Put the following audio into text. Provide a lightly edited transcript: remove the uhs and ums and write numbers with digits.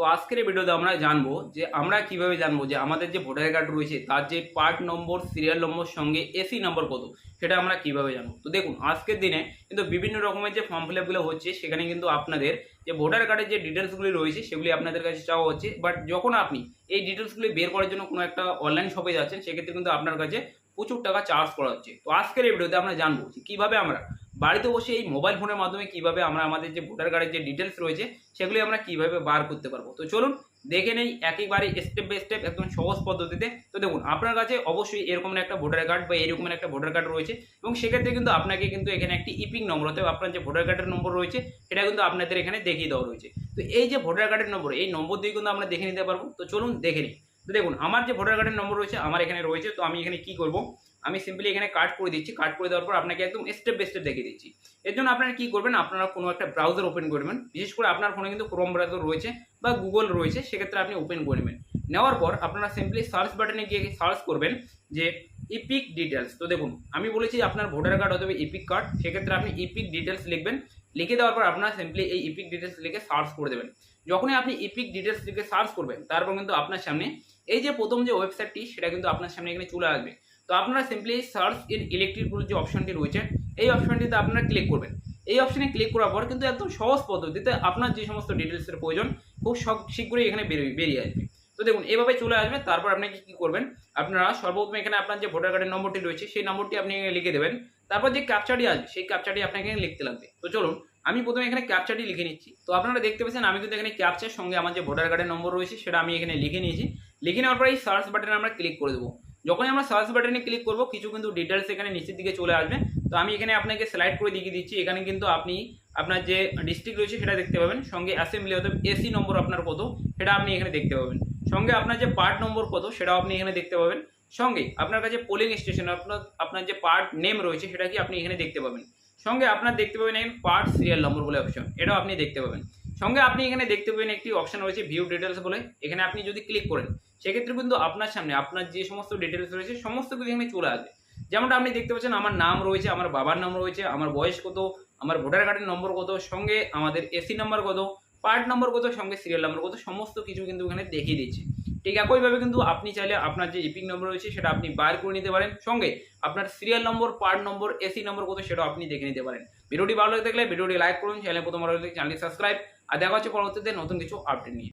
তো আজকের এই ভিডিওতে আমরা জানবো যে আমরা কিভাবে জানবো যে আমাদের যে ভোটার কার্ড রয়েছে তার যে পার্ট নম্বর, সিরিয়াল নম্বর সঙ্গে এসি নম্বর কত, সেটা আমরা কিভাবে জানবো। তো দেখুন, আজকের দিনে কিন্তু বিভিন্ন রকমের যে ফর্ম ফিল আপগুলো হচ্ছে সেখানে কিন্তু আপনাদের যে ভোটার কার্ডের যে ডিটেলসগুলি রয়েছে সেগুলি আপনাদের কাছে চাওয়া হচ্ছে। বাট যখন আপনি এই ডিটেলসগুলি বের করার জন্য কোনো একটা অনলাইন শপে যাচ্ছেন, সেক্ষেত্রে কিন্তু আপনার কাছে প্রচুর টাকা চার্জ করা হচ্ছে। তো আজকের এই ভিডিওতে আমরা জানবো যে কীভাবে আমরা বাড়িতে বসে এই মোবাইল ফোনের মাধ্যমে কীভাবে আমরা আমাদের যে ভোটার কার্ডের যে ডিটেলস রয়েছে সেগুলি আমরা কীভাবে বার করতে পারবো। তো চলুন দেখে নেই একেবারে স্টেপ বাই স্টেপ একদম সহজ পদ্ধতিতে। তো দেখুন, আপনার কাছে অবশ্যই এরকম একটা ভোটার কার্ড বা এরকমের একটা ভোটার কার্ড রয়েছে এবং সেক্ষেত্রে কিন্তু আপনাকে কিন্তু এখানে একটি ইপিক নম্বর, অর্থাৎ আপনার যে ভোটার কার্ডের নম্বর রয়েছে সেটা কিন্তু আপনাদের এখানে দেখিয়ে দেওয়া রয়েছে। তো এই যে ভোটার কার্ডের নম্বর, এই নম্বর দিয়ে কিন্তু আমরা দেখে নিতে পারবো। তো চলুন দেখে নিই। তো দেখুন, আমার যে ভোটার কার্ডের নম্বর রয়েছে আমার এখানে রয়েছে। তো আমি এখানে কি করব, আমি সিম্পলি এখানে কাট করে দিচ্ছি। কাট করে দেওয়ার পর আপনাকে একদম স্টেপ বাই স্টেপ দেখিয়ে দিচ্ছি। এর জন্য আপনারা কি করবেন, আপনারা কোনো একটা ব্রাউজার ওপেন করবেন। বিশেষ করে আপনার ফোনে কিন্তু ক্রোম ব্রাউজার রয়েছে বা গুগল রয়েছে, সেক্ষেত্রে আপনি ওপেন করে নেবেন। নেওয়ার পর আপনারা সিম্পলি সার্চ বাটনে গিয়ে সার্চ করবেন যে ইপিক ডিটেলস। তো দেখুন, আমি বলেছি আপনার ভোটার কার্ড অথবা ইপিক কার্ড, সেক্ষেত্রে আপনি ইপিক ডিটেলস লিখবেন। লিখে দেওয়ার পর আপনারা সিম্পলি এই ইপিক ডিটেলস লিখে সার্চ করে দেবেন। যখনই আপনি ইপিক ডিটেলস লিখে সার্চ করবেন, তারপর কিন্তু আপনার সামনে এই যে প্রথম যে ওয়েবসাইটটি সেটা কিন্তু আপনার সামনে এখানে চলে আসবে। তো আপনারা simply search in electric bill যে অপশনটি রয়েছে এই অপশনটিতে আপনারা ক্লিক করবেন। এই অপশনে ক্লিক করার পর কিন্তু একদম সহজ পদ্ধতিতে আপনার যে সমস্ত ডিটেলসের প্রয়োজন খুব শীঘ্রই এখানে বেরিয়ে আসবে। তো দেখুন, এভাবে চলে আসবে। তারপর আপনাকে কি করবেন, আপনারা সর্বপ্রথম এখানে আপনার যে ভোটার কার্ডের নম্বরটি রয়েছে সেই নম্বরটি আপনি লিখে দেবেন। তারপর যে ক্যাপচাটি আসবে সেই ক্যাপচাটি আপনাকে এখানে লিখতে লাগবে। তো চলুন আমি প্রথমে এখানে ক্যাপচাটি লিখে নিচ্ছি। তো আপনারা দেখতে পাচ্ছেন আমি কিন্তু এখানে ক্যাপচার সঙ্গে আমার যে ভোটার কার্ডের নম্বর রয়েছে সেটা আমি এখানে লিখে নিয়েছি। লিখে নেওয়ার পর এই সার্চ বাটনে আমরা ক্লিক করে দেবো। যখনই আমরা সার্চ বাটনে ক্লিক করব, কিছু কিন্তু ডিটেলস এখানে নিচের দিকে চলে আসবে। তো আমি এখানে আপনাকে স্লাইড করে দেখিয়ে দিচ্ছি। এখানে কিন্তু আপনি আপনার যে ডিস্ট্রিক্ট রয়েছে সেটা দেখতে পাবেন, সঙ্গে অ্যাসেম্বলি অর্থাৎ এসি নম্বর আপনার কত সেটা আপনি এখানে দেখতে পাবেন, সঙ্গে আপনার যে পার্ট নম্বর কত সেটাও আপনি এখানে দেখতে পাবেন, সঙ্গে আপনার কাছে পোলিং স্টেশন আপনার যে পার্ট নেম রয়েছে সেটা কি আপনি এখানে দেখতে পাবেন, সঙ্গে আপনার দেখতে পাবেন এখানে পার্ট সিরিয়াল নম্বর বলে অপশন, এটাও আপনি দেখতে পাবেন। সঙ্গে আপনি এখানে দেখতে পাবেন একটি অপশন রয়েছে ভিউ ডিটেলস বলে। এখানে আপনি যদি ক্লিক করেন সেক্ষেত্রে কিন্তু আপনার সামনে আপনার যে সমস্ত ডিটেলস রয়েছে সমস্ত কিছু এখানে চলে আসবে। যেমনটা আপনি দেখতে পাচ্ছেন আমার নাম রয়েছে, আমার বাবার নাম রয়েছে, আমার বয়স কত, আমার ভোটার কার্ডের নম্বর কত, সঙ্গে আমাদের এসি নাম্বার কত, পার্ট নম্বর কত, সঙ্গে সিরিয়াল নাম্বার কত, সমস্ত কিছু কিন্তু এখানে দেখিয়ে দিচ্ছে। ঠিক একইভাবে কিন্তু আপনি চাইলে আপনার যে ইপিক নম্বর রয়েছে সেটা আপনি বার করে নিতে পারেন, সঙ্গে আপনার serial number, part number, AC number কত সেটাও আপনি দেখে নিতে পারেন। ভিডিওটি ভালো লাগলে ভিডিওটি লাইক করুন, চ্যানেলে প্রথমবার হলে চ্যানেলটি সাবস্ক্রাইব, আর দেখা হচ্ছে পরবর্তীতে নতুন কিছু আপডেট নিয়ে।